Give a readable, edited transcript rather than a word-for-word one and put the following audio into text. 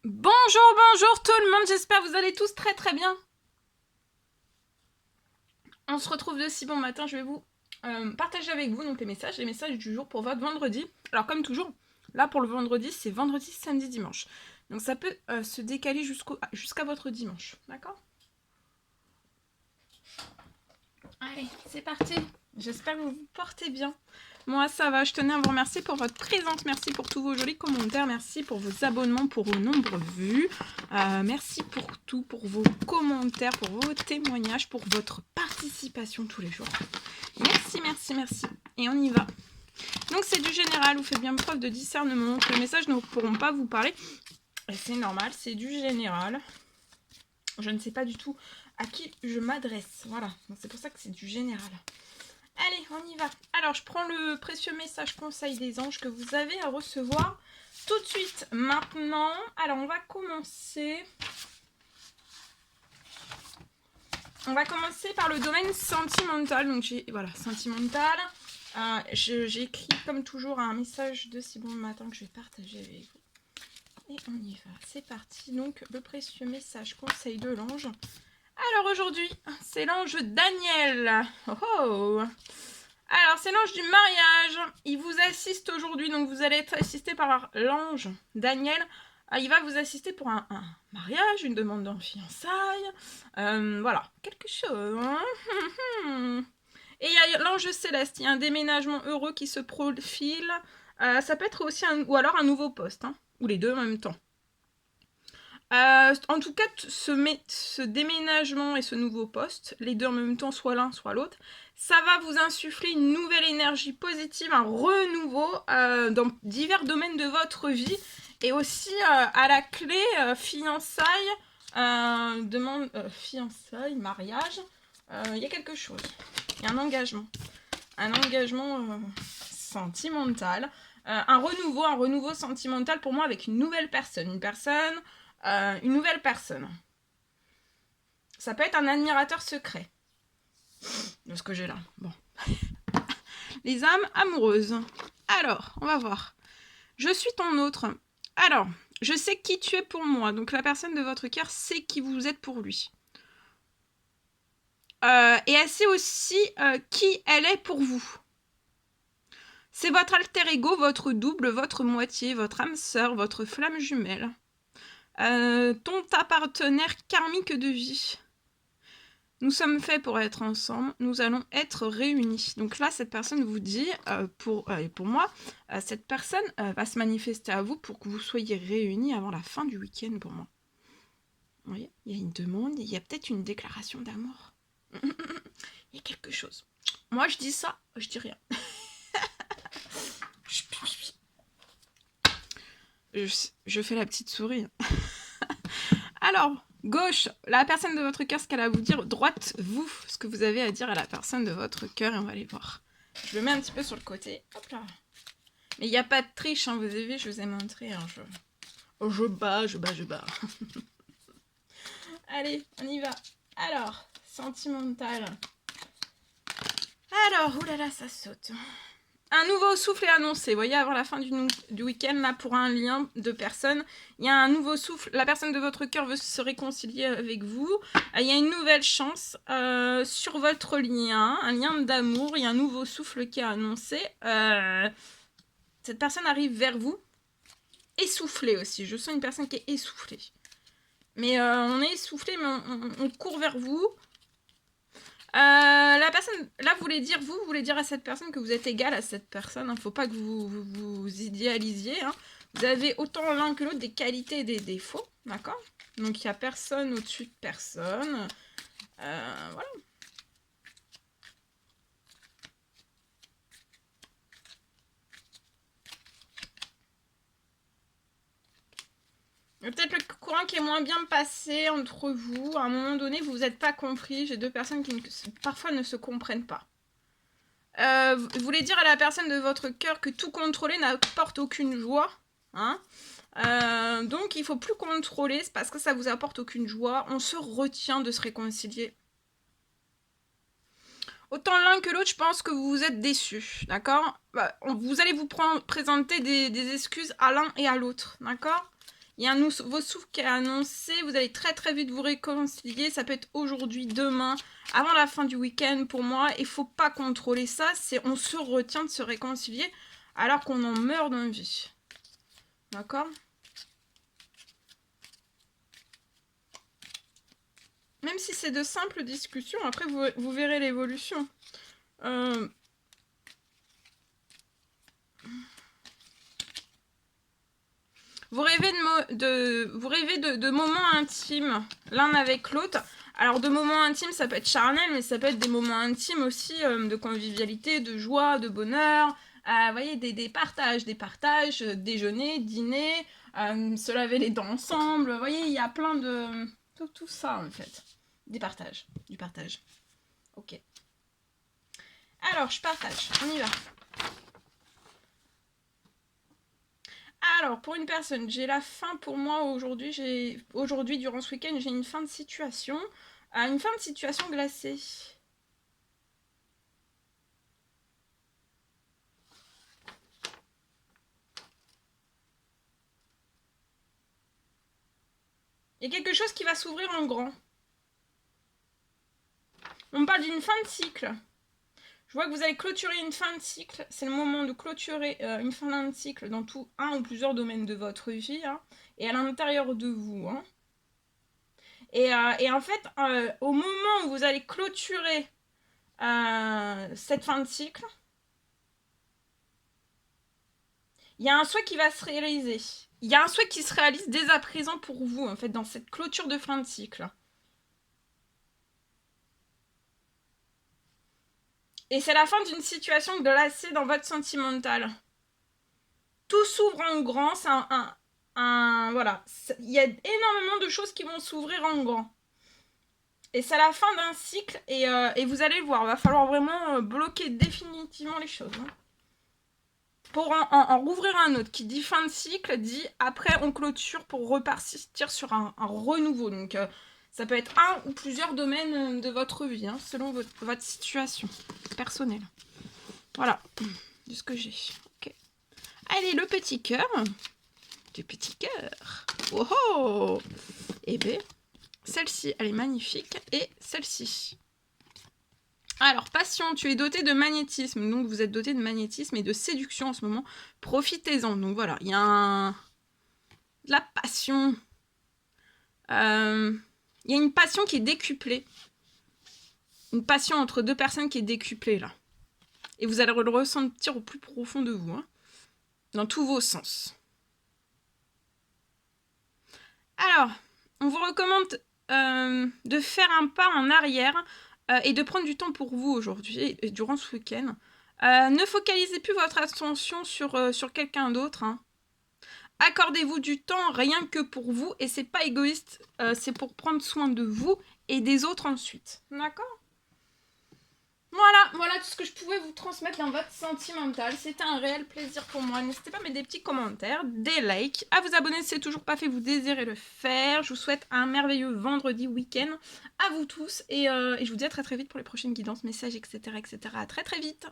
Bonjour tout le monde, j'espère que vous allez tous très très bien. On se retrouve de si bon matin, je vais vous partager avec vous donc les messages du jour pour votre vendredi. Alors comme toujours, là pour le vendredi, c'est vendredi, samedi, dimanche. Donc ça peut se décaler jusqu'à votre dimanche, d'accord? Allez, c'est parti. J'espère que vous vous portez bien. Moi, ça va. Je tenais à vous remercier pour votre présence. Merci pour tous vos jolis commentaires. Merci pour vos abonnements, pour vos nombreuses vues. Merci pour tout, pour vos commentaires, pour vos témoignages, pour votre participation tous les jours. Merci, merci, merci. Et on y va. Donc, c'est du général. Vous faites bien preuve de discernement. Les messages ne pourront pas vous parler. Et c'est normal, c'est du général. Je ne sais pas du tout à qui je m'adresse. Voilà. C'est pour ça que c'est du général. Allez, on y va. Alors, je prends le précieux message conseil des anges que vous avez à recevoir tout de suite, maintenant. Alors, on va commencer. On va commencer par le domaine sentimental. Donc, voilà, sentimental. J'ai écrit, comme toujours, un message de si bon matin que je vais partager avec vous. Et on y va. C'est parti. Donc, le précieux message conseil de l'ange. Alors, aujourd'hui, c'est l'ange Daniel. Oh oh. Alors, c'est l'ange du mariage. Il vous assiste aujourd'hui, donc vous allez être assisté par l'ange Daniel. Il va vous assister pour un mariage, une demande en fiançailles. Voilà, quelque chose. Et il y a l'ange céleste. Il y a un déménagement heureux qui se profile. Ça peut être aussi ou alors un nouveau poste, hein, ou les deux en même temps. En tout cas, ce déménagement et ce nouveau poste, les deux en même temps, soit l'un, soit l'autre, ça va vous insuffler une nouvelle énergie positive, un renouveau dans divers domaines de votre vie. Et aussi, à la clé, fiançailles, fiançailles, mariage, il y a quelque chose. Il y a un engagement. Un engagement sentimental. Un renouveau sentimental pour moi avec une nouvelle personne. Une nouvelle personne. Ça peut être un admirateur secret. De ce que j'ai là. Bon. Les âmes amoureuses. Alors, on va voir. Je suis ton autre. Alors, je sais qui tu es pour moi. Donc la personne de votre cœur sait qui vous êtes pour lui. Et elle sait aussi qui elle est pour vous. C'est votre alter ego, votre double, votre moitié, votre âme sœur, votre flamme jumelle. Ta partenaire karmique de vie. Nous sommes faits pour être ensemble, nous allons être réunis. Donc là, cette personne vous dit, pour moi, cette personne va se manifester à vous pour que vous soyez réunis avant la fin du week-end pour moi. Vous voyez, il y a une demande, il y a peut-être une déclaration d'amour. Il y a quelque chose. Moi, je dis ça, je dis rien. Je fais la petite souris. Alors, gauche, la personne de votre cœur, ce qu'elle a à vous dire. Droite, vous, ce que vous avez à dire à la personne de votre cœur. Et on va aller voir. Je le mets un petit peu sur le côté. Hop là. Mais il n'y a pas de triche, hein, vous avez vu, je vous ai montré. Hein, je bats. Allez, on y va. Alors, sentimental. Alors, oulala, ça saute. Un nouveau souffle est annoncé. Vous voyez, avant la fin du week-end, là, pour un lien de personnes, il y a un nouveau souffle. La personne de votre cœur veut se réconcilier avec vous. Il y a une nouvelle chance sur votre lien, un lien d'amour. Il y a un nouveau souffle qui est annoncé. Cette personne arrive vers vous, essoufflée aussi. Je sens une personne qui est essoufflée. Mais on est essoufflé, mais on court vers vous. La personne, là, vous voulez dire à cette personne que vous êtes égal à cette personne. Faut pas que vous idéalisiez. Hein. Vous avez autant l'un que l'autre des qualités et des défauts, d'accord? Donc il n'y a personne au-dessus de personne. Voilà. Peut-être le courant qui est moins bien passé entre vous. À un moment donné, vous n'êtes pas compris. J'ai deux personnes qui parfois ne se comprennent pas. Vous voulez dire à la personne de votre cœur que tout contrôler n'apporte aucune joie. Hein, donc il faut plus contrôler, c'est parce que ça vous apporte aucune joie. On se retient de se réconcilier. Autant l'un que l'autre, je pense que vous êtes déçus, d'accord? Vous allez vous présenter des excuses à l'un et à l'autre, d'accord? Il y a un nouveau souffle qui est annoncé. Vous allez très très vite vous réconcilier. Ça peut être aujourd'hui, demain, avant la fin du week-end pour moi. Il ne faut pas contrôler ça. On se retient de se réconcilier alors qu'on en meurt d'envie. D'accord? Même si c'est de simples discussions, après vous verrez l'évolution. Vous rêvez de moments intimes l'un avec l'autre. Alors de moments intimes, ça peut être charnel, mais ça peut être des moments intimes aussi de convivialité, de joie, de bonheur. Vous voyez, des partages, déjeuner, dîner, se laver les dents ensemble. Vous voyez, il y a plein de... Tout ça en fait. Du partage. Ok. Alors, je partage. On y va. Alors, pour une personne, j'ai la fin pour moi aujourd'hui. Aujourd'hui, durant ce week-end, j'ai une fin de situation. Une fin de situation glacée. Il y a quelque chose qui va s'ouvrir en grand. On parle d'une fin de cycle. Je vois que vous allez clôturer une fin de cycle. C'est le moment de clôturer une fin d'un cycle dans un ou plusieurs domaines de votre vie. Hein, et à l'intérieur de vous. Hein. Et en fait, au moment où vous allez clôturer cette fin de cycle, il y a un souhait qui va se réaliser. Il y a un souhait qui se réalise dès à présent pour vous, en fait, dans cette clôture de fin de cycle. Et c'est la fin d'une situation glacée dans votre sentimental. Tout s'ouvre en grand, c'est voilà. Il y a énormément de choses qui vont s'ouvrir en grand. Et c'est la fin d'un cycle, et vous allez le voir, il va falloir vraiment bloquer définitivement les choses. Hein. Pour en rouvrir un autre qui dit fin de cycle, dit après on clôture pour repartir sur un renouveau. Donc ça peut être un ou plusieurs domaines de votre vie, hein, selon votre situation personnelle. Voilà, de ce que j'ai. Ok. Allez, le petit cœur. Du petit cœur. Oh oh. Et bien, celle-ci, elle est magnifique. Et celle-ci. Alors, passion, tu es doté de magnétisme. Donc, vous êtes doté de magnétisme et de séduction en ce moment. Profitez-en. Donc, voilà, il y a de la passion. Il y a une passion qui est décuplée. Une passion entre deux personnes qui est décuplée, là. Et vous allez le ressentir au plus profond de vous. Hein, dans tous vos sens. Alors, on vous recommande de faire un pas en arrière et de prendre du temps pour vous aujourd'hui et durant ce week-end. Ne focalisez plus votre attention sur quelqu'un d'autre. Hein. Accordez-vous du temps rien que pour vous et c'est pas égoïste, c'est pour prendre soin de vous et des autres ensuite. D'accord ? Voilà tout ce que je pouvais vous transmettre dans votre sentimental. C'était un réel plaisir pour moi. N'hésitez pas à mettre des petits commentaires, des likes, à vous abonner si ce n'est toujours pas fait, vous désirez le faire. Je vous souhaite un merveilleux vendredi week-end à vous tous et je vous dis à très très vite pour les prochaines guidances, messages, etc. À très très vite.